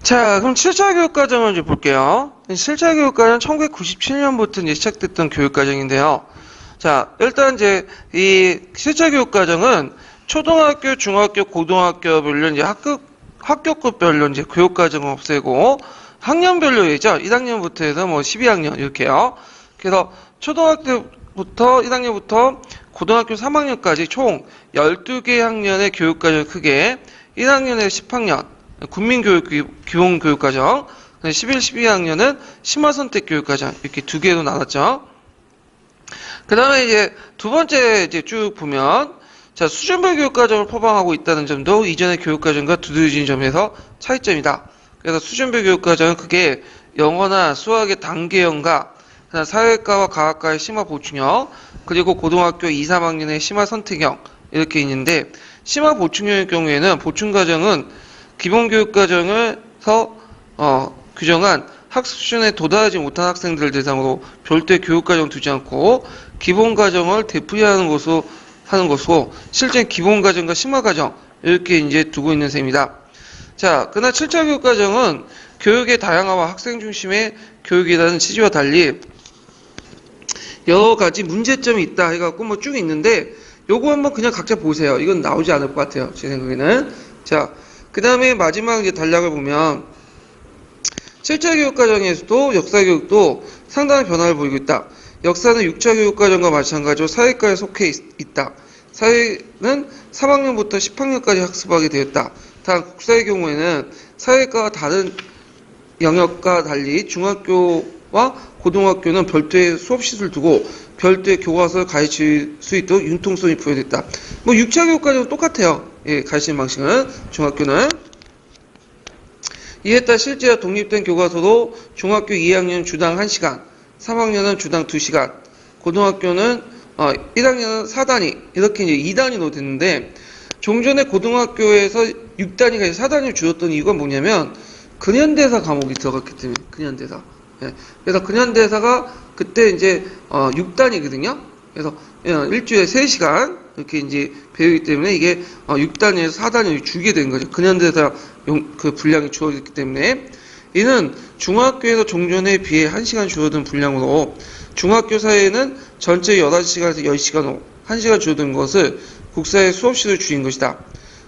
자, 그럼 7차 교육과정을 이제 볼게요. 7차 교육과정은 1997년부터 이제 시작됐던 교육과정인데요. 자, 일단 이제 이 7차 교육과정은 초등학교, 중학교, 고등학교별로 이제 학교급별로 이제 교육과정을 없애고 학년별로 예죠. 1학년부터 해서 뭐 12학년 이렇게요. 그래서 초등학교부터 1학년부터 고등학교 3학년까지 총 12개 학년의 교육과정을 크게 1학년에 10학년 국민교육 기본교육과정, 11, 12학년은 심화선택교육과정 이렇게 두 개로 나눴죠. 그 다음에 이제 두 번째 이제 쭉 보면 자 수준별 교육과정을 포함하고 있다는 점도 이전의 교육과정과 두드러진 점에서 차이점이다. 그래서 수준별 교육과정은 크게 영어나 수학의 단계형과 사회과와 과학과의 심화 보충형 그리고 고등학교 2, 3학년의 심화 선택형 이렇게 있는데 심화 보충형의 경우에는 보충과정은 기본교육과정에서 규정한 학습 수준에 도달하지 못한 학생들을 대상으로 별도의 교육과정 두지 않고 기본과정을 되풀이하는 것으로 실제 기본과정과 심화과정 이렇게 이제 두고 있는 셈입니다. 자, 그러나 7차 교육과정은 교육의 다양화와 학생 중심의 교육이라는 취지와 달리 여러 가지 문제점이 있다 해갖고 뭐 쭉 있는데 요거 한번 그냥 각자 보세요. 이건 나오지 않을 것 같아요. 제 생각에는. 자, 그 다음에 마지막 이제 단락을 보면 7차 교육과정에서도 역사교육도 상당한 변화를 보이고 있다. 역사는 6차 교육과정과 마찬가지로 사회과에 속해 있다. 사회는 3학년부터 10학년까지 학습하게 되었다. 단 국사의 경우에는 사회과와 다른 영역과 달리 중학교와 고등학교는 별도의 수업시설을 두고 별도의 교과서를 가르칠 수 있도록 융통성이 부여됐다. 뭐 6차 교육과정은 똑같아요. 예, 가르치는 방식은 중학교는 이에 따라 실제로 독립된 교과서로 중학교 2학년 주당 1시간, 3학년은 주당 2시간, 고등학교는 1학년은 4단위 이렇게 이제 2단위로 됐는데 종전에 고등학교에서 6단위가 4단위로 줄었던 이유가 뭐냐면 근현대사 과목이 들어갔기 때문에 근현대사. 예, 그래서 근현대사가 그때 이제 6단위거든요. 그래서 일주일에 3시간 이렇게 이제 배우기 때문에 이게 6단위에서 4단위로 줄게 된 거죠. 근현대사 그 분량이 줄어들기 때문에 이는 중학교에서 종전에 비해 1시간 줄어든 분량으로 중학교 사이에는 전체 11시간에서 10시간으로 1시간 줄어든 것을 국사의 수업시를 줄인 것이다.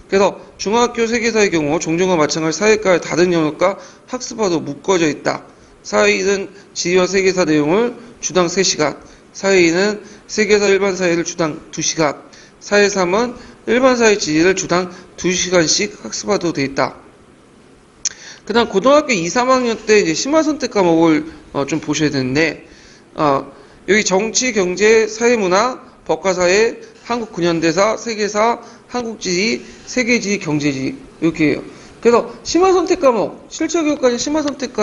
그래서 중학교 세계사의 경우 종전과 마찬가지 사회과의 다른 영역과 학습화도 묶어져 있다. 사회는 지리와 세계사 내용을 주당 3시간, 사회는 세계사 일반 사회를 주당 2시간, 사회 3은 일반 사회 지리를 주당 2시간씩 학습화도 되어 있다. 그 다음 고등학교 2, 3학년 때 이제 심화선택 과목을 좀 보셔야 되는데 여기 정치, 경제, 사회문화, 법과사회, 한국 근현대사, 세계사, 한국지리, 세계지리, 경제지리 이렇게 해요. 그래서 심화선택 과목, 실제 교육까지 심화선택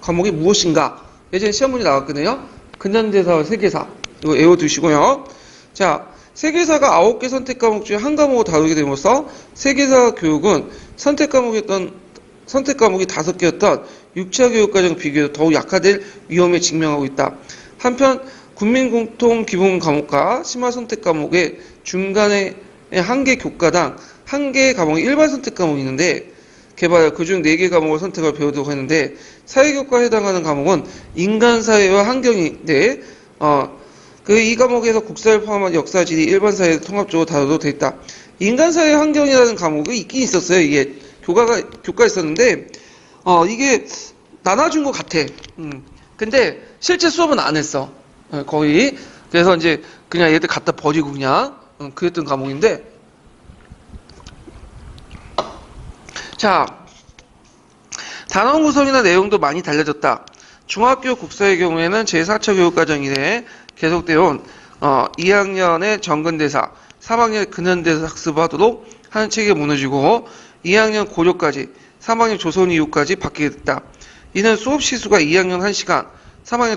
과목이 무엇인가? 예전에 시험 문제 나왔거든요. 근현대사와 세계사 이거 외워두시고요. 자, 세계사가 9개 선택 과목 중에 한 과목을 다루게 됨으로써 세계사 교육은 선택 과목이 5개였던 6차 교육과정 비교해서 더욱 약화될 위험에 직면하고 있다. 한편 국민공통 기본 과목과 심화 선택 과목의 중간에 한 개 교과당 한 개의 과목이 일반 선택 과목이 있는데 개발 그중 4개 과목을 선택을 배우도록 했는데 사회교과에 해당하는 과목은 인간사회와 환경인데 이 과목에서 국사를 포함한 역사지리 일반 사회를 통합적으로 다루도록 되어 있다. 인간사회 환경이라는 과목이 있긴 있었어요. 이게 교과 있었는데 이게 나눠준 것 같아. 근데 실제 수업은 안 했어. 거의. 그래서 이제 그냥 얘들 갖다 버리고 그냥 그랬던 과목인데 자, 단원 구성이나 내용도 많이 달라졌다. 중학교 국사의 경우에는 제4차 교육과정 이래 계속되어 온 2학년의 정근대사, 3학년 근현대사 학습하도록 하는 체계가 무너지고 2학년 고려까지, 3학년 조선 이후까지 바뀌게 됐다. 이는 수업 시수가 2학년 1시간, 3학년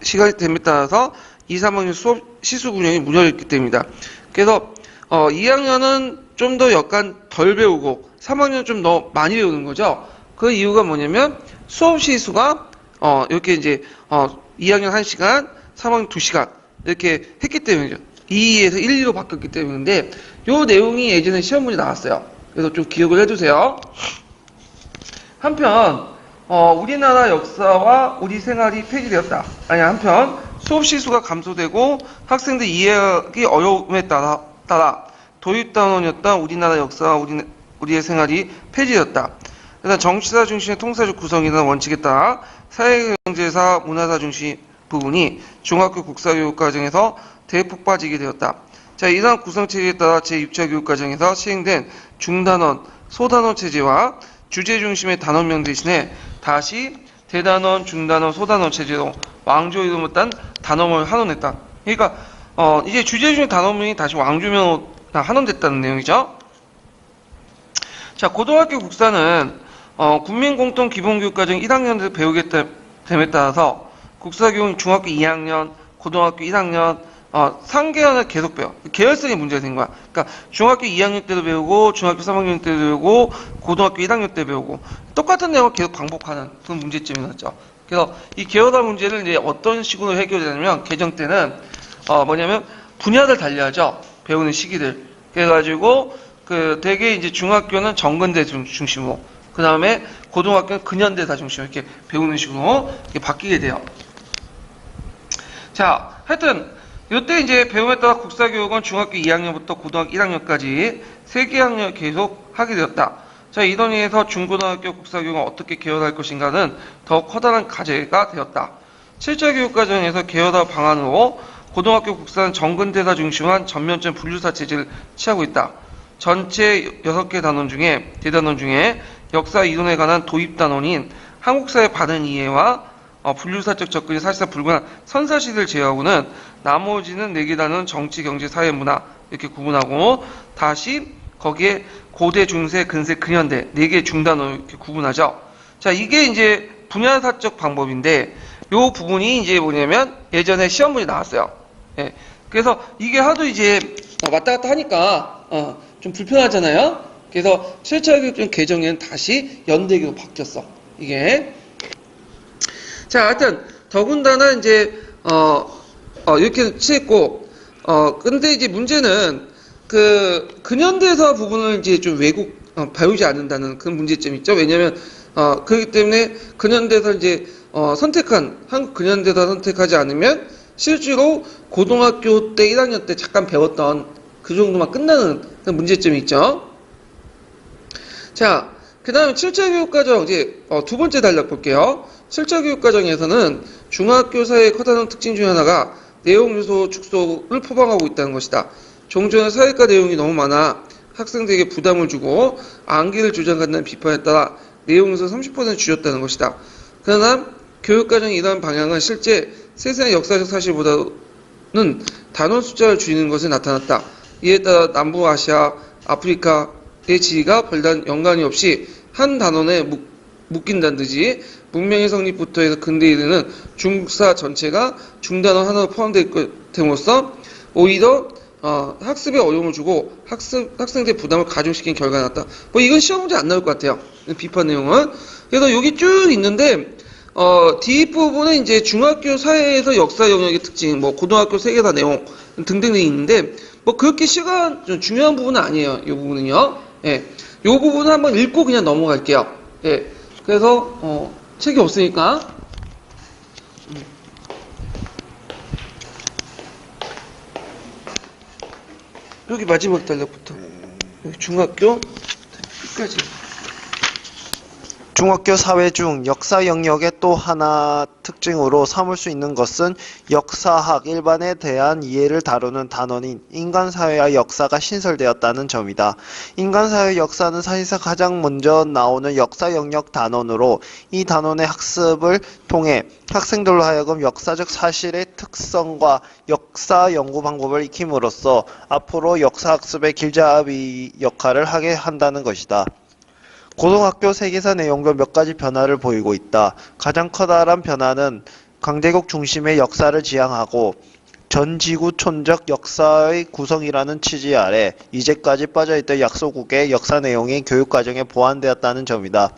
2시간이 됨에 따라서 2, 3학년 수업 시수 균형이 무너졌기 때문이다. 그래서 2학년은 좀 더 약간 덜 배우고 3학년은 좀 더 많이 배우는 거죠. 그 이유가 뭐냐면 수업 시수가 이렇게 이제 2학년 1시간, 3학년 2시간 이렇게 했기 때문이죠. 2에서 1, 2로 바뀌었기 때문인데 요 내용이 예전에 시험 문제 나왔어요. 그래서 좀 기억을 해두세요. 한편 우리나라 역사와 우리 생활이 폐지되었다. 아니 한편 수업 시수가 감소되고 학생들 이해하기 어려움에 따라 도입단원이었던 우리나라 역사와 우리의 생활이 폐지되었다. 일단 정치사 중심의 통사적 구성이라는 원칙에 따라 사회경제사 문화사 중심 부분이 중학교 국사교육과정에서 대폭 빠지게 되었다. 자, 이러한 구성체계에 따라 제6차 교육과정에서 시행된 중단원, 소단원 체제와 주제 중심의 단원명 대신에 다시 대단원, 중단원, 소단원 체제로 왕조 이름을 딴 단원을 한원했다. 그러니까 이제 주제 중심의 단원명이 다시 왕조명으로 한원됐다는 내용이죠. 자, 고등학교 국사는 국민공통기본교육과정 1학년에서 배우게 됨에 따라서 국사교육은 중학교 2학년, 고등학교 1학년 3개월을 계속 배워. 계열성이 문제가 된 거야. 그러니까 중학교 2학년 때도 배우고 중학교 3학년 때도 배우고 고등학교 1학년 때 배우고 똑같은 내용을 계속 반복하는 그런 문제점이 났죠. 그래서 이 계열화 문제를 이제 어떤 식으로 해결되냐면 개정 때는 뭐냐면 분야를 달리하죠. 배우는 시기들. 그래가지고 대개 이제 중학교는 정근대 중심으로 그 다음에 고등학교는 근현대사 중심으로 이렇게 배우는 식으로 이렇게 바뀌게 돼요. 자, 하여튼 이때 이제 배움에 따라 국사교육은 중학교 2학년부터 고등학교 1학년까지 3개 학년 계속 하게 되었다. 자, 이런 의미에서 중고등학교 국사교육은 어떻게 개혁할 것인가는 더 커다란 과제가 되었다. 7차 교육과정에서 개혁화 방안으로 고등학교 국사는 정근대사 중심한 전면적 분류사 체제를 취하고 있다. 전체 6개 단원 중에 대단원 중에 역사 이론에 관한 도입단원인 한국사의 바른 이해와 분류사적 접근이 사실상 불가능한 선사시대를 제외하고는 나머지는 4개 단원 정치, 경제, 사회, 문화 이렇게 구분하고 다시 거기에 고대, 중세, 근세, 근현대 4개 중단원 이렇게 구분하죠. 자, 이게 이제 분야사적 방법인데 요 부분이 이제 뭐냐면 예전에 시험 문제 나왔어요. 예. 그래서 이게 하도 이제 왔다 갔다 하니까 좀 불편하잖아요. 그래서 7차 교육정 개정에는 다시 연대기로 바뀌었어. 이게. 자, 하여튼 더군다나 이제 이렇게 취했고 근데 이제 문제는 근현대사 부분을 이제 좀 배우지 않는다는 그런 문제점이 있죠. 왜냐면 그렇기 때문에 근현대사 이제 한국 근현대사 선택하지 않으면 실제로 고등학교 때 1학년 때 잠깐 배웠던 그 정도만 끝나는 그런 문제점이 있죠. 자, 그 다음에 7차 교육과정 이제 두 번째 단락 볼게요. 7차 교육과정에서는 중학교 사회의 커다란 특징 중 하나가 내용 요소 축소를 표방하고 있다는 것이다. 종전의 사회과 내용이 너무 많아 학생들에게 부담을 주고 안기를 주장한다는 비판에 따라 내용 요소 30% 줄였다는 것이다. 그러나 교육과정의 이러한 방향은 실제 세세한 역사적 사실보다는 단원 숫자를 줄이는 것에 나타났다. 이에 따라 남부아시아, 아프리카의 지위가 별다른 연관이 없이 한 단원에 묶인다는 듯이 문명의 성립부터 해서 근대에 이르는 중국사 전체가 중단원 하나로 포함됨으로써 오히려 학습에 어려움을 주고 학생들의 부담을 가중시킨 결과가 났다. 뭐 이건 시험 문제 안 나올 것 같아요. 비판 내용은. 그래서 여기 쭉 있는데 뒷부분에 이제 중학교 사회에서 역사 영역의 특징, 뭐 고등학교 세계사 내용 등등이 있는데 뭐 그렇게 좀 중요한 부분은 아니에요. 이 부분은요. 예. 이 부분은 한번 읽고 그냥 넘어갈게요. 예. 그래서 책이 없으니까 여기 마지막 단락부터 여기 중학교 끝까지. 중학교 사회 중 역사 영역의 또 하나 특징으로 삼을 수 있는 것은 역사학 일반에 대한 이해를 다루는 단원인 인간사회와 역사가 신설되었다는 점이다. 인간사회 역사는 사실상 가장 먼저 나오는 역사 영역 단원으로 이 단원의 학습을 통해 학생들로 하여금 역사적 사실의 특성과 역사 연구 방법을 익힘으로써 앞으로 역사학습의 길잡이 역할을 하게 한다는 것이다. 고등학교 세계사 내용도 몇 가지 변화를 보이고 있다. 가장 커다란 변화는 강대국 중심의 역사를 지향하고 전지구촌적 역사의 구성이라는 취지 아래 이제까지 빠져있던 약소국의 역사 내용이 교육과정에 보완되었다는 점이다.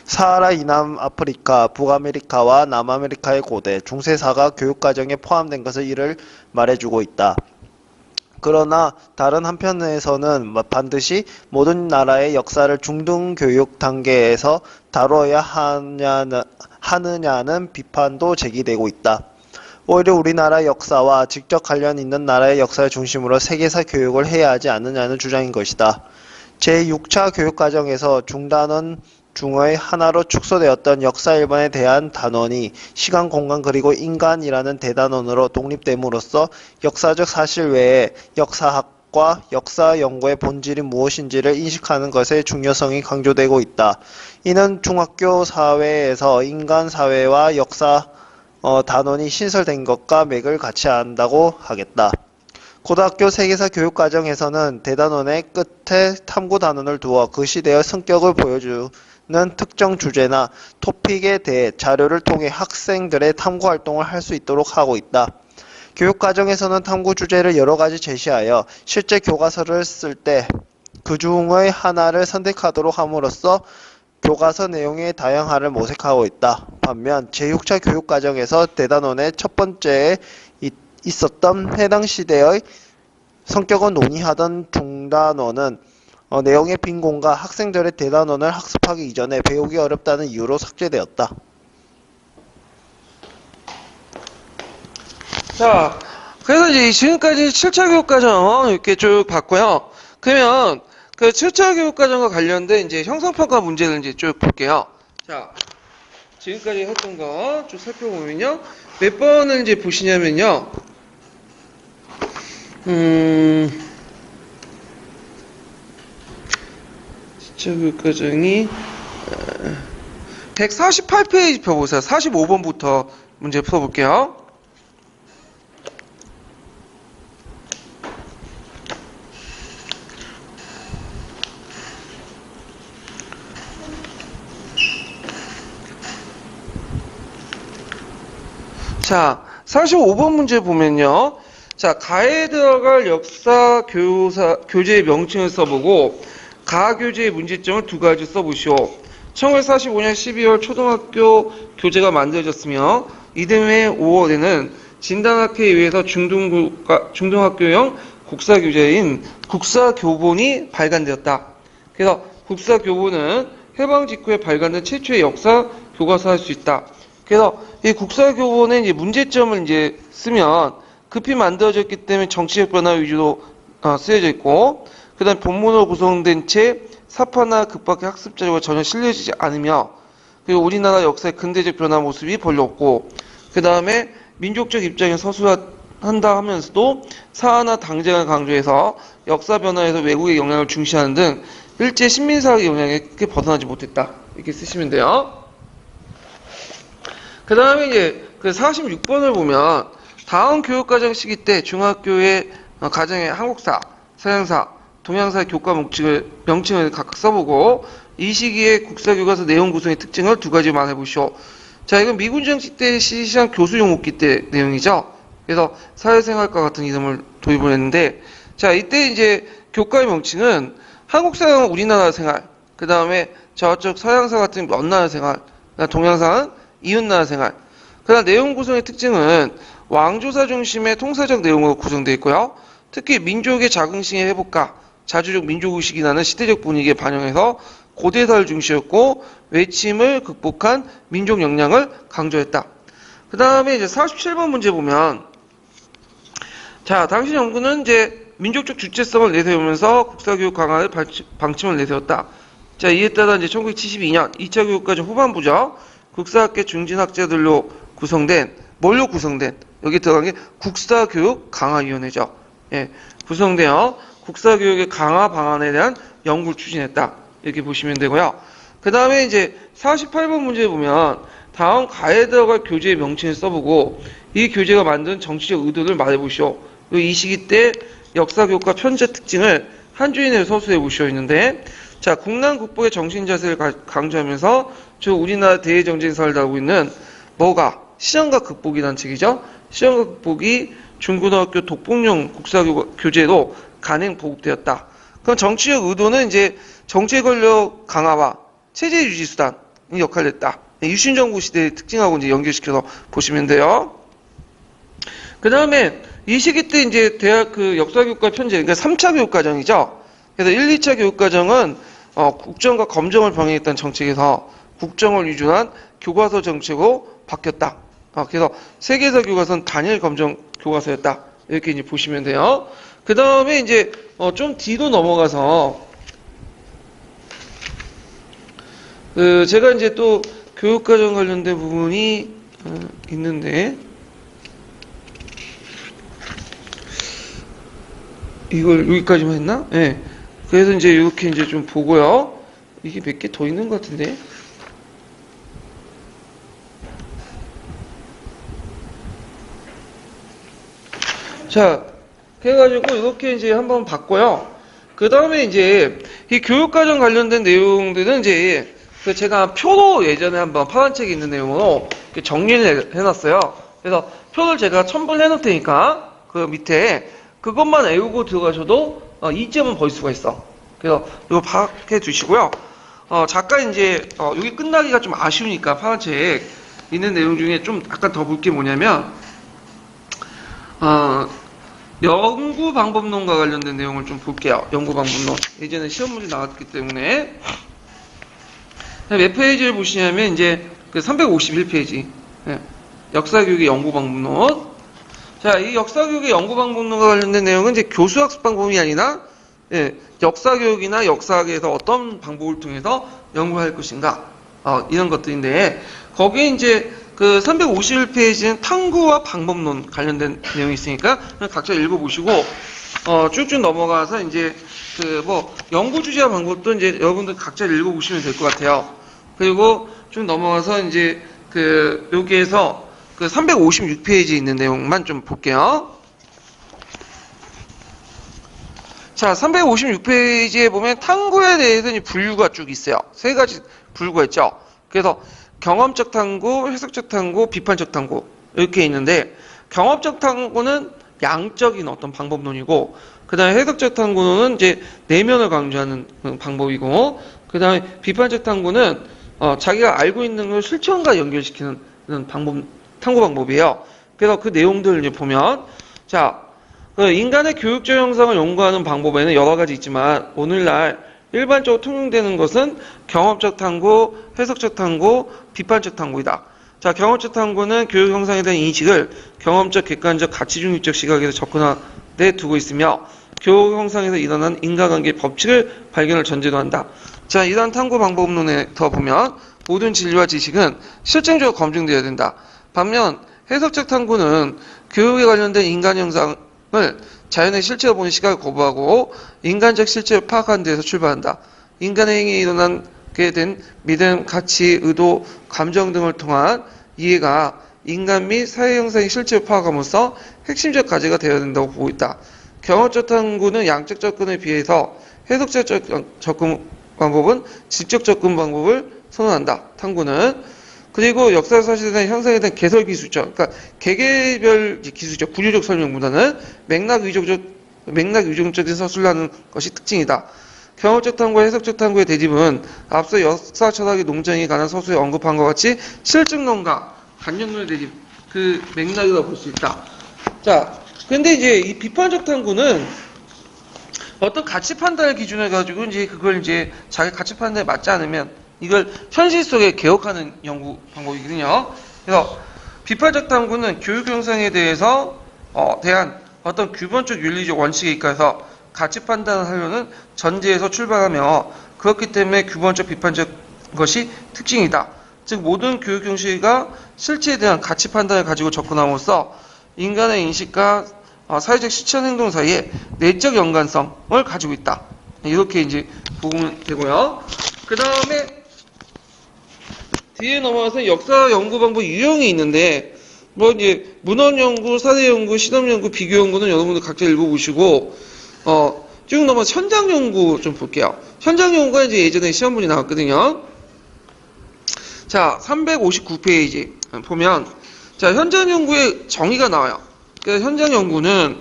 사하라 이남 아프리카, 북아메리카와 남아메리카의 고대, 중세사가 교육과정에 포함된 것을 이를 말해주고 있다. 그러나 다른 한편에서는 반드시 모든 나라의 역사를 중등교육 단계에서 다뤄야 하느냐는 비판도 제기되고 있다. 오히려 우리나라 역사와 직접 관련 있는 나라의 역사를 중심으로 세계사 교육을 해야 하지 않느냐는 주장인 것이다. 제6차 교육과정에서 중단원 중의 하나로 축소되었던 역사 일반에 대한 단원이 시간, 공간 그리고 인간이라는 대단원으로 독립됨으로써 역사적 사실 외에 역사학과 역사 연구의 본질이 무엇인지를 인식하는 것의 중요성이 강조되고 있다. 이는 중학교 사회에서 인간 사회와 역사 단원이 신설된 것과 맥을 같이 한다고 하겠다. 고등학교 세계사 교육과정에서는 대단원의 끝에 탐구 단원을 두어 그 시대의 성격을 보여주는 특정 주제나 토픽에 대해 자료를 통해 학생들의 탐구 활동을 할 수 있도록 하고 있다. 교육과정에서는 탐구 주제를 여러 가지 제시하여 실제 교과서를 쓸 때 그 중의 하나를 선택하도록 함으로써 교과서 내용의 다양화를 모색하고 있다. 반면 제6차 교육과정에서 대단원의 첫 번째에 있었던 해당 시대의 성격을 논의하던 중단원은 내용의 빈곤과 학생들의 대단원을 학습하기 이전에 배우기 어렵다는 이유로 삭제되었다. 자, 그래서 이제 지금까지 7차 교육과정 이렇게 쭉 봤고요. 그러면 그 7차 교육과정과 관련된 이제 형성평가 문제를 이제 쭉 볼게요. 자, 지금까지 했던 거 쭉 살펴보면요. 몇 번을 이제 보시냐면요. 7차 교육과정이 148페이지 펴보세요. 45번부터 문제 풀어볼게요. 자, 45번 문제 보면요. 자, 가에 들어갈 역사 교재의 명칭을 써보고 가 교재의 문제점을 두 가지 써보시오. 1945년 12월 초등학교 교재가 만들어졌으며 이듬해 5월에는 진단학회에 의해서 중등학교형 국사교재인 국사교본이 발간되었다. 그래서 국사교본은 해방 직후에 발간된 최초의 역사 교과서 할 수 있다. 그래서 이 국사교본의 이제 문제점을 이제 쓰면 급히 만들어졌기 때문에 정치적 변화 위주로 쓰여져 있고, 그 다음 본문으로 구성된 채 사파나 급박의 학습 자료가 전혀 실려지지 않으며, 그리고 우리나라 역사의 근대적 변화 모습이 별로 없고, 그 다음에 민족적 입장에 서술한다 하면서도 사안화 당장을 강조해서 역사 변화에서 외국의 영향을 중시하는 등 일제 신민사학의 영향에 크게 벗어나지 못했다. 이렇게 쓰시면 돼요. 그 다음에 이제 그 46번을 보면 다음 교육과정 시기 때 중학교의 가정의 한국사, 서양사, 동양사의 교과 명칭을 각각 써보고 이 시기에 국사교과서 내용 구성의 특징을 두 가지 말해보시오. 자, 이건 미군 정식 때 실시한 교수 용어기 때 내용이죠. 그래서 사회생활과 같은 이름을 도입을 했는데, 자, 이때 이제 교과의 명칭은 한국사는 우리나라 생활, 그 다음에 저쪽 서양사 같은 먼 나라 생활, 동양사는 이웃나라 생활. 그러나 내용 구성의 특징은 왕조사 중심의 통사적 내용으로 구성되어 있고요. 특히 민족의 자긍심의 회복과 자주적 민족의식이라는 시대적 분위기에 반영해서 고대사를 중시했고 외침을 극복한 민족 역량을 강조했다. 그 다음에 이제 47번 문제 보면, 자, 당시 정부는 이제 민족적 주체성을 내세우면서 국사교육 강화를 방침을 내세웠다. 자, 이에 따라 이제 1972년 2차 교육과정 후반부죠. 국사학계 중진학자들로 구성된, 뭘로 구성된? 여기 들어간 게 국사교육 강화위원회죠. 예, 구성되어 국사교육의 강화 방안에 대한 연구를 추진했다. 이렇게 보시면 되고요. 그 다음에 이제 48번 문제 보면 다음 가에 들어갈 교재의 명칭을 써보고 이 교재가 만든 정치적 의도를 말해보시오. 이 시기 때 역사교육과 편제 특징을 한 줄 이내로 서술해 보시오 있는데, 자, 국난 국복의 정신자세를 강조하면서 저 우리나라 대의정진사를 다루고 있는 뭐가? 시정과 극복이라는 책이죠. 시정과 극복이 중고등학교 독복용 국사교재로 간행 보급되었다. 그럼 정치적 의도는 이제 정치 권력 강화와 체제 유지 수단이 역할을 했다. 유신정부 시대의 특징하고 이제 연결시켜서 보시면 돼요. 그 다음에 이 시기 때 이제 대학 그 역사교육과 편제, 그러니까 3차 교육과정이죠. 그래서 1, 2차 교육과정은 국정과 검정을 병행했던 정책에서 국정을 위주한 교과서 정책으로 바뀌었다. 그래서 세계사 교과서는 단일 검정 교과서였다. 이렇게 이제 보시면 돼요. 그 다음에 이제 좀 뒤로 넘어가서 제가 이제 또 교육과정 관련된 부분이 있는데 이걸 여기까지만 했나? 예. 네. 그래서 이제 이렇게 이제 좀 보고요. 이게 몇 개 더 있는 것 같은데. 자, 그래가지고 이렇게 이제 한번 봤고요. 그 다음에 이제 이 교육과정 관련된 내용들은 이제 제가 표로 예전에 한번 파란책에 있는 내용으로 정리를 해놨어요. 그래서 표를 제가 첨부를 해놓을 테니까 그 밑에 그것만 외우고 들어가셔도 2점은 벌 수가 있어. 그래서 이거 파악해 두시고요. 잠깐 이제 여기 끝나기가 좀 아쉬우니까 파란책 있는 내용 중에 좀 약간 더 볼 게 뭐냐면 연구 방법론과 관련된 내용을 좀 볼게요. 연구 방법론. 예전에 시험 문제 나왔기 때문에. 몇 페이지를 보시냐면, 이제, 351페이지. 네. 역사교육의 연구 방법론. 자, 이 역사교육의 연구 방법론과 관련된 내용은 이제 교수학습 방법이 아니라, 예, 역사교육이나 역사학에서 어떤 방법을 통해서 연구할 것인가. 이런 것들인데, 거기에 이제, 351페이지는 탐구와 방법론 관련된 내용이 있으니까 각자 읽어보시고 쭉쭉 넘어가서 이제 연구 주제와 방법도 이제 여러분들 각자 읽어보시면 될 것 같아요. 그리고 쭉 넘어가서 이제 여기에서 356페이지에 있는 내용만 좀 볼게요. 자, 356페이지에 보면 탐구에 대해서는 분류가 쭉 있어요. 세 가지 분류가 있죠. 그래서 경험적 탐구, 해석적 탐구, 비판적 탐구 이렇게 있는데 경험적 탐구는 양적인 어떤 방법론이고 그 다음에 해석적 탐구는 이제 내면을 강조하는 방법이고 그 다음에 비판적 탐구는 자기가 알고 있는 걸 실천과 연결시키는 탐구 방법이에요. 그래서 그 내용들을 이제 보면 자, 인간의 교육적 형성을 연구하는 방법에는 여러 가지 있지만 오늘날 일반적으로 통용되는 것은 경험적 탐구, 해석적 탐구, 비판적 탐구이다. 자, 경험적 탐구는 교육 형성에 대한 인식을 경험적, 객관적, 가치 중립적 시각에서 접근하되 두고 있으며 교육 형성에서 일어난 인과관계 법칙을 발견을 전제로 한다. 자, 이러한 탐구 방법론에 더 보면 모든 진리와 지식은 실증적으로 검증되어야 된다. 반면 해석적 탐구는 교육에 관련된 인간 형상을 자연의 실체로 보는 시각을 거부하고 인간적 실체를 파악하는 데에서 출발한다. 인간의 행위에 일어나게 된 믿음, 가치, 의도, 감정 등을 통한 이해가 인간 및 사회 형상의 실체를 파악함으로써 핵심적 과제가 되어야 된다고 보고 있다. 경험적 탐구는 양적 접근에 비해서 해석적 접근 방법은 질적 접근 방법을 선호한다. 탐구는. 그리고 역사 사실에 대한 형성에 대한 개설 기술적, 그러니까 개개별 기술적, 분류적 설명보다는 맥락 위종적인 서술을 하는 것이 특징이다. 경험적 탐구와 해석적 탐구의 대립은 앞서 역사 철학의 논쟁에 관한 서술에 언급한 것 같이 실증론과 관념론의 대립, 그 맥락이라고 볼 수 있다. 자, 근데 이제 이 비판적 탐구는 어떤 가치 판단을 기준으로 가지고 이제 그걸 이제 자기 가치 판단에 맞지 않으면 이걸 현실 속에 개혁하는 연구 방법이거든요. 그래서 비판적 탐구는 교육 형성에 대해서 대한 어떤 기본적 윤리적 원칙에 입각해서 가치 판단을 하려는 전제에서 출발하며 그렇기 때문에 기본적 비판적 것이 특징이다. 즉 모든 교육 형식이 실체에 대한 가치 판단을 가지고 접근함으로써 인간의 인식과 사회적 실천 행동 사이에 내적 연관성을 가지고 있다. 이렇게 이제 보면 되고요. 그 다음에 뒤에 넘어가서 역사 연구 방법 유형이 있는데 이제 문헌 연구, 사례 연구, 실험 연구, 비교 연구는 여러분들 각자 읽어보시고 쭉 넘어서 현장 연구 좀 볼게요. 현장 연구가 이제 예전에 시험 문제 나왔거든요. 자, 359페이지 보면 자, 현장 연구의 정의가 나와요. 그래서 현장 연구는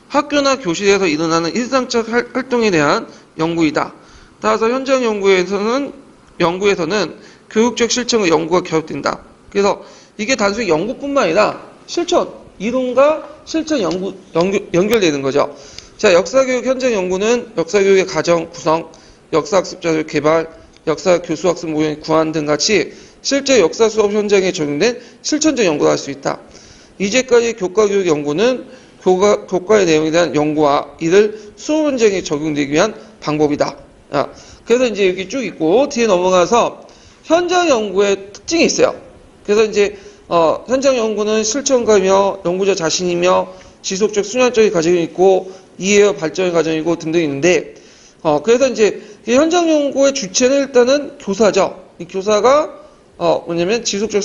학교나 교실에서 일어나는 일상적 활동에 대한 연구이다. 따라서 현장 연구에서는 교육적 실천과 연구가 결합된다. 그래서 이게 단순히 연구뿐만 아니라 실천, 이론과 실천 연결되는 거죠. 자, 역사교육 현장 연구는 역사교육의 과정 구성, 역사학습 자료 개발, 역사 교수학습 모형 구한 등 같이 실제 역사 수업 현장에 적용된 실천적 연구를 할 수 있다. 이제까지 교과교육 연구는 교과의 내용에 대한 연구와 이를 수업 현장에 적용되기 위한 방법이다. 그래서 이제 여기 쭉 있고 뒤에 넘어가서 현장 연구의 특징이 있어요. 그래서 이제 현장 연구는 실천가며 연구자 자신이며 지속적 순환적인 과정이 있고 이해와 발전의 과정이고 등등 있는데 그래서 이제 현장 연구의 주체는 일단은 교사죠. 이 교사가 뭐냐면 지속적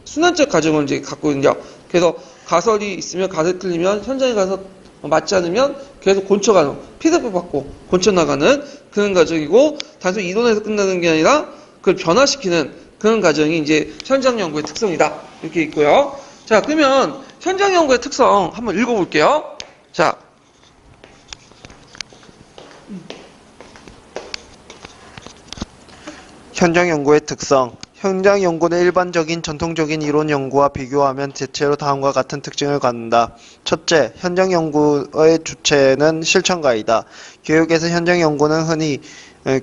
순환적 과정을 이제 갖고 있는데요. 그래서 가설이 있으면 가설이 틀리면 현장에 가서 맞지 않으면 계속 고쳐가는 피드백 받고 고쳐나가는 그런 과정이고 단순히 이론에서 끝나는 게 아니라 그걸 변화시키는 그런 과정이 이제 현장 연구의 특성이다. 이렇게 있고요. 자, 그러면 현장 연구의 특성 한번 읽어볼게요. 자, 현장 연구의 특성. 현장 연구는 일반적인 전통적인 이론 연구와 비교하면 대체로 다음과 같은 특징을 갖는다. 첫째, 현장 연구의 주체는 실천가이다. 교육에서 현장 연구는 흔히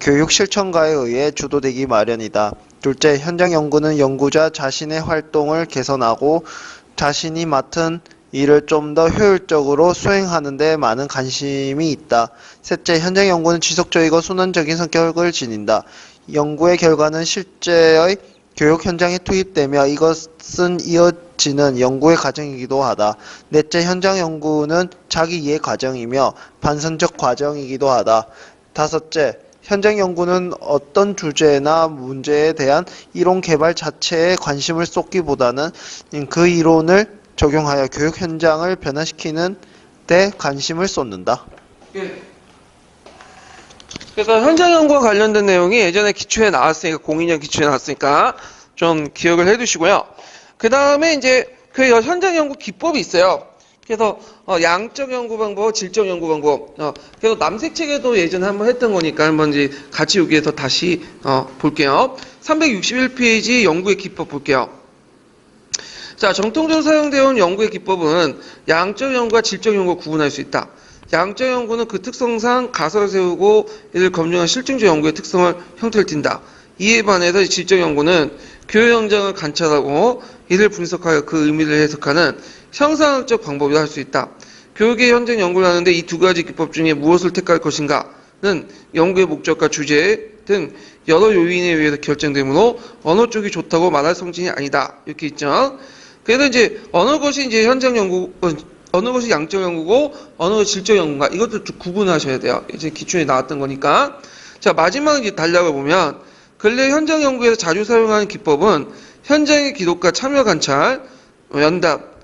교육 실천가에 의해 주도되기 마련이다. 둘째, 현장 연구는 연구자 자신의 활동을 개선하고 자신이 맡은 일을 좀 더 효율적으로 수행하는 데 많은 관심이 있다. 셋째, 현장 연구는 지속적이고 순환적인 성격을 지닌다. 연구의 결과는 실제의 교육 현장에 투입되며 이것은 이어지는 연구의 과정이기도 하다. 넷째, 현장 연구는 자기 이해 과정이며 반성적 과정이기도 하다. 다섯째, 현장 연구는 어떤 주제나 문제에 대한 이론 개발 자체에 관심을 쏟기보다는 그 이론을 적용하여 교육 현장을 변화시키는 데 관심을 쏟는다. 그래서 현장 연구와 관련된 내용이 예전에 기초에 나왔으니까 02년 기초에 나왔으니까 좀 기억을 해두시고요. 그 다음에 이제 그 현장 연구 기법이 있어요. 그래서 양적 연구 방법, 질적 연구 방법. 그래서 남색책에도 예전에 한번 했던 거니까 한번 이제 같이 여기에서 다시 볼게요. 361페이지 연구의 기법 볼게요. 자, 정통적으로 사용되어 온 연구의 기법은 양적 연구와 질적 연구를 구분할 수 있다. 양적 연구는 그 특성상 가설을 세우고 이를 검증한 실증적 연구의 특성을 형태를 띈다. 이에 반해서 질적 연구는 교육 현장을 관찰하고 이를 분석하여 그 의미를 해석하는 형상학적 방법이라 할 수 있다. 교육의 현장 연구를 하는데 이 두 가지 기법 중에 무엇을 택할 것인가는 연구의 목적과 주제 등 여러 요인에 의해서 결정되므로 어느 쪽이 좋다고 말할 성질이 아니다. 이렇게 있죠. 그래서 이제 어느 것이 이제 현장 연구, 어느 것이 양적 연구고 어느 것이 질적 연구인가 이것도 좀 구분하셔야 돼요. 이제 기초에 나왔던 거니까. 자, 마지막 이제 단락을 보면 근래 현장 연구에서 자주 사용하는 기법은 현장의 기록과 참여 관찰, 연답,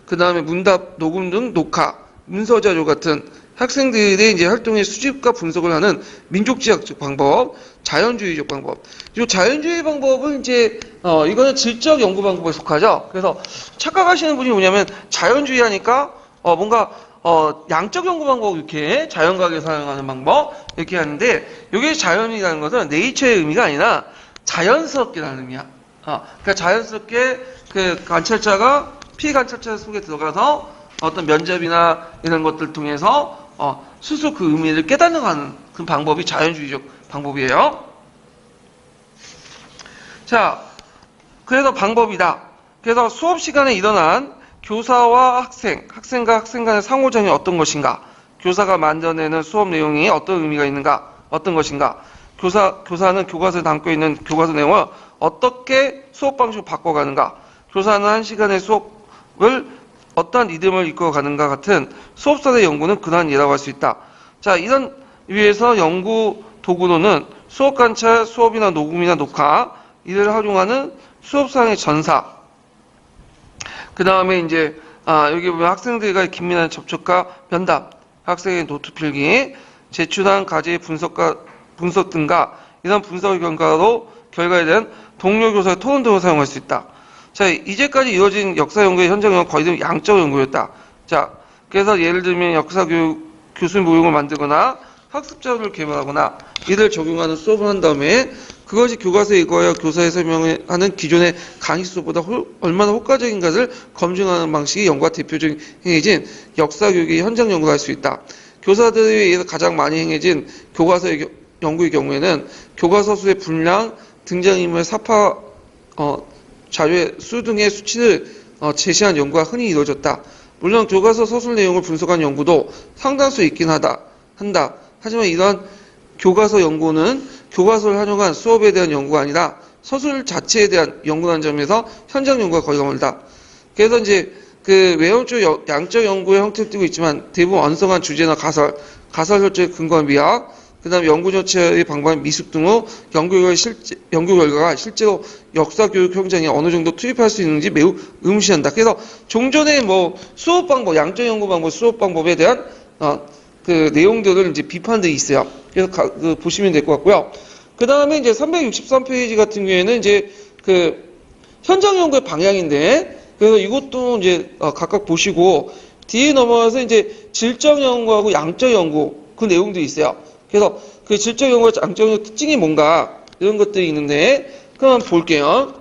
그 다음에 문답, 녹음 등 녹화, 문서 자료 같은 학생들의 이제 활동의 수집과 분석을 하는 민족지향적 방법, 자연주의적 방법. 이 자연주의 방법은 이제 이거는 질적 연구 방법에 속하죠. 그래서 착각하시는 분이 뭐냐면 자연주의 하니까 뭔가 양적 연구 방법 이렇게 자연과학에 사용하는 방법 이렇게 하는데 여기 자연이라는 것은 네이처의 의미가 아니라 자연스럽게라는 의미야. 그러니까 자연스럽게 그 관찰자가 피관찰자 속에 들어가서 어떤 면접이나 이런 것들 통해서 스스로 그 의미를 깨닫는 그 방법이 자연주의적 방법이에요. 자, 그래서 방법이다. 그래서 수업 시간에 일어난 교사와 학생과 학생 간의 상호작용이 어떤 것인가, 교사가 만들어내는 수업 내용이 어떤 의미가 있는가, 어떤 것인가, 교사는 교과서에 담고 있는 교과서 내용을 어떻게 수업 방식으로 바꿔가는가, 교사는 한 시간의 수업을 어떠한 리듬을 이끌어가는가 같은 수업사의 연구는 그러한 예라고 할 수 있다. 자, 이런 위에서 연구 도구로는 수업 관찰, 수업이나 녹음이나 녹화, 이를 활용하는 수업상의 전사. 그 다음에 이제, 여기 보면 학생들과 긴밀한 접촉과 면담, 학생의 노트 필기, 제출한 과제의 분석 등과 이런 분석의 결과에 대한 동료 교사의 토론 등을 사용할 수 있다. 자, 이제까지 이루어진 역사 연구의 현장 연구는 거의 양적 연구였다. 자, 그래서 예를 들면 역사 교수 모형을 만들거나 학습 자료를 개발하거나 이를 적용하는 수업을 한 다음에 그것이 교과서에 읽어야 교사에 설명하는 기존의 강의 수업보다 얼마나 효과적인가를 검증하는 방식이 연구가 대표적인 행해진 역사 교육의 현장 연구를 할 수 있다. 교사들에 의해서 가장 많이 행해진 교과서의 연구의 경우에는 교과서 수의 분량, 등장인물 사파, 자료의 수 등의 수치를 제시한 연구가 흔히 이루어졌다. 물론 교과서 서술 내용을 분석한 연구도 상당수 있긴 한다. 하지만 이러한 교과서 연구는 교과서를 활용한 수업에 대한 연구가 아니라 서술 자체에 대한 연구라는 점에서 현장 연구가 거의 멀다. 그래서 이제 그 외형적 양적 연구의 형태를 띠고 있지만 대부분 완성한 주제나 가설 설정에 근거한 미학, 그 다음에 연구 전체의 방법인 미숙 등으로 연구 결과가 실제로 역사 교육 현장에 어느 정도 투입할 수 있는지 매우 의문시한다. 그래서 종전의 뭐 수업 방법, 양적 연구 방법, 수업 방법에 대한 그 내용들을 이제 비판들이 있어요. 그래서 보시면 될 것 같고요. 그 다음에 이제 363페이지 같은 경우에는 이제 그 현장 연구의 방향인데, 그래서 이것도 이제 각각 보시고 뒤에 넘어가서 이제 질적 연구하고 양적 연구 그 내용도 있어요. 그래서 그 질적 연구와 양적 연구 특징이 뭔가 이런 것들이 있는데, 그럼 한번 볼게요.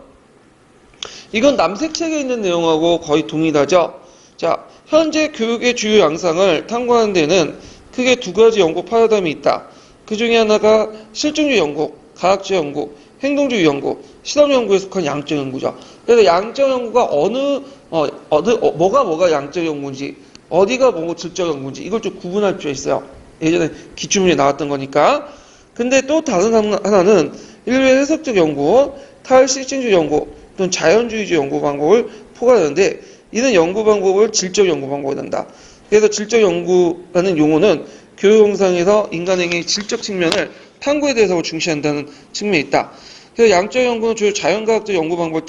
이건 남색 책에 있는 내용하고 거의 동일하죠. 자, 현재 교육의 주요 양상을 탐구하는 데는 크게 두 가지 연구 파라다임이 있다. 그 중에 하나가 실증주의 연구, 과학적 연구, 행동주의 연구, 실험 연구에 속한 양적 연구죠. 그래서 양적 연구가 뭐가 양적 연구인지, 어디가 뭐 질적 연구인지 이걸 좀 구분할 필요가 있어요. 예전에 기출문제 나왔던 거니까. 근데 또 다른 하나는 인류의 해석적 연구, 탈실증주의 연구, 또는 자연주의적 연구 방법을 포괄하는데, 이는 연구 방법을 질적 연구 방법으로 한다. 그래서 질적 연구라는 용어는 교육 영상에서 인간행위의 질적 측면을 탐구에 대해서 중시한다는 측면이 있다. 그래서 양적 연구는 주로 자연과학적 연구 방법을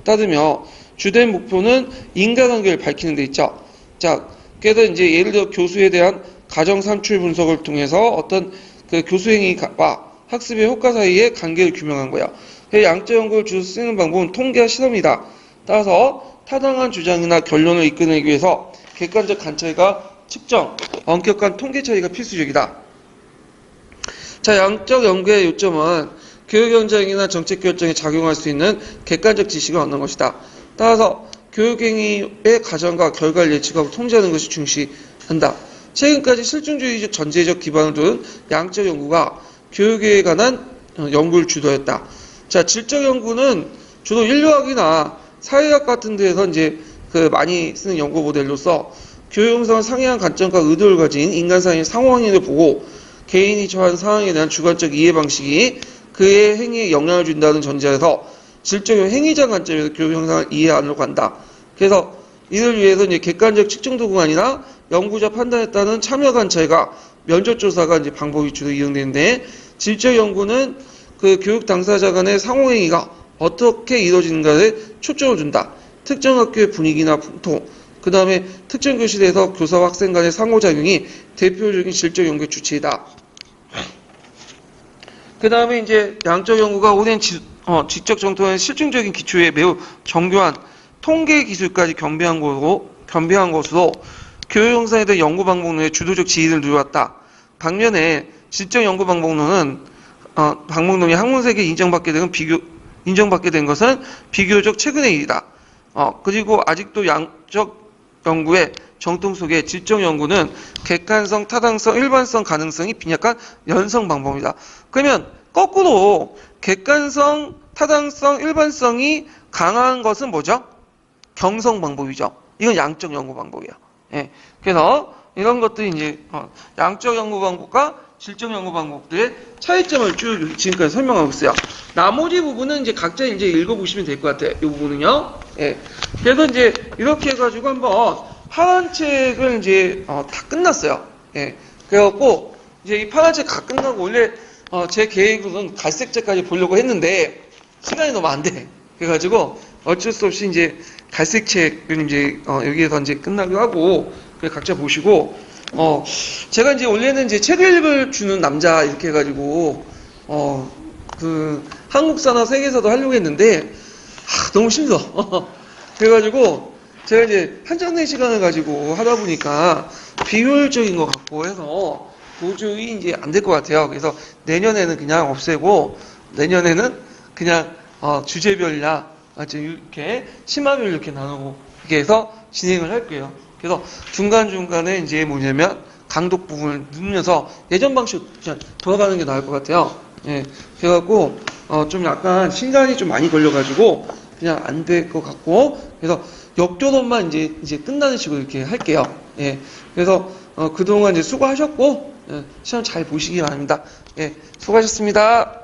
따르며 주된 목표는 인과관계를 밝히는 데 있죠. 자, 그래서 이제 예를 들어 교수에 대한 가정 산출 분석을 통해서 어떤 그 교수 행위와 학습의 효과 사이의 관계를 규명한 거예요. 양적 연구를 주로 쓰는 방법은 통계와 실험이다. 따라서 타당한 주장이나 결론을 이끌어내기 위해서 객관적 관찰과 측정, 엄격한 통계 처리가 필수적이다. 자, 양적 연구의 요점은 교육 현장이나 정책 결정에 작용할 수 있는 객관적 지식을 얻는 것이다. 따라서 교육행위의 가정과 결과를 예측하고 통제하는 것이 중시한다. 최근까지 실증주의적 전제적 기반을 둔 양적 연구가 교육에 관한 연구를 주도했다. 자, 질적 연구는 주로 인류학이나 사회학 같은 데에서 이제 그 많이 쓰는 연구 모델로서 교육 영상을 상이한 관점과 의도를 가진 인간 사이의 상호 행위를 보고 개인이 처한 상황에 대한 주관적 이해 방식이 그의 행위에 영향을 준다는 전제에서 질적 행위자 관점에서 교육 영상을 이해하려고 한다. 그래서 이를 위해서 이제 객관적 측정 도구가 아니라 연구자 판단에 따른 참여 관찰과 면접 조사가 이제 방법이 주로 이용되는데, 질적 연구는 그 교육 당사자 간의 상호 행위가 어떻게 이루어지는가에 초점을 준다. 특정 학교의 분위기나 풍토, 그 다음에 특정 교실에서 교사와 학생 간의 상호작용이 대표적인 질적 연구의 주체이다. 그 다음에 이제 양적 연구가 오랜 지적 정통의 실증적인 기초에 매우 정교한 통계 기술까지 겸비한 것으로 교육 영상에 대한 연구 방법론의 주도적 지위를 누렸다. 반면에 질적 연구 방법론이 학문세계에 인정받게 된 것은 비교적 최근의 일이다. 그리고 아직도 양적 연구의 정통 속에 질적 연구는 객관성, 타당성, 일반성, 가능성이 빈약한 연성 방법이다. 그러면 거꾸로 객관성, 타당성, 일반성이 강한 것은 뭐죠? 경성 방법이죠. 이건 양적 연구 방법이야. 예. 그래서 이런 것들이 이제 양적 연구 방법과 질적 연구 방법들의 차이점을 쭉 지금까지 설명하고 있어요. 나머지 부분은 이제 각자 이제 읽어보시면 될 것 같아요. 이 부분은요. 예. 그래서 이제 이렇게 해가지고 한번 파란 책을 이제 다 끝났어요. 예. 그래갖고 이제 이 파란 책 다 끝나고 원래 제 계획은 갈색 책까지 보려고 했는데 시간이 너무 안 돼. 그래가지고 어쩔 수 없이 이제 갈색 책을 이제 여기에서 이제 끝나기로 하고 각자 보시고 제가 이제 원래는 이제 책을 읽을 주는 남자 이렇게 해가지고 그 한국사나 세계사도 하려고 했는데 너무 힘들어. 그래가지고 제가 이제 한정된 시간을 가지고 하다 보니까 비효율적인 것 같고 해서 도저히 이제 안 될 것 같아요. 그래서 내년에는 그냥 없애고 내년에는 그냥 주제별이나 이렇게 심화별 이렇게 나누고 이렇게 해서 진행을 할 거예요. 그래서 중간중간에 이제 뭐냐면 강독 부분을 누르면서 예전 방식 돌아가는 게 나을 것 같아요. 예. 그래갖고 좀 약간 시간이 좀 많이 걸려가지고 그냥 안 될 것 같고, 그래서 역교론만 이제 끝나는 식으로 이렇게 할게요. 예. 그래서 그동안 이제 수고하셨고, 예, 시험 잘 보시기 바랍니다. 예. 수고하셨습니다.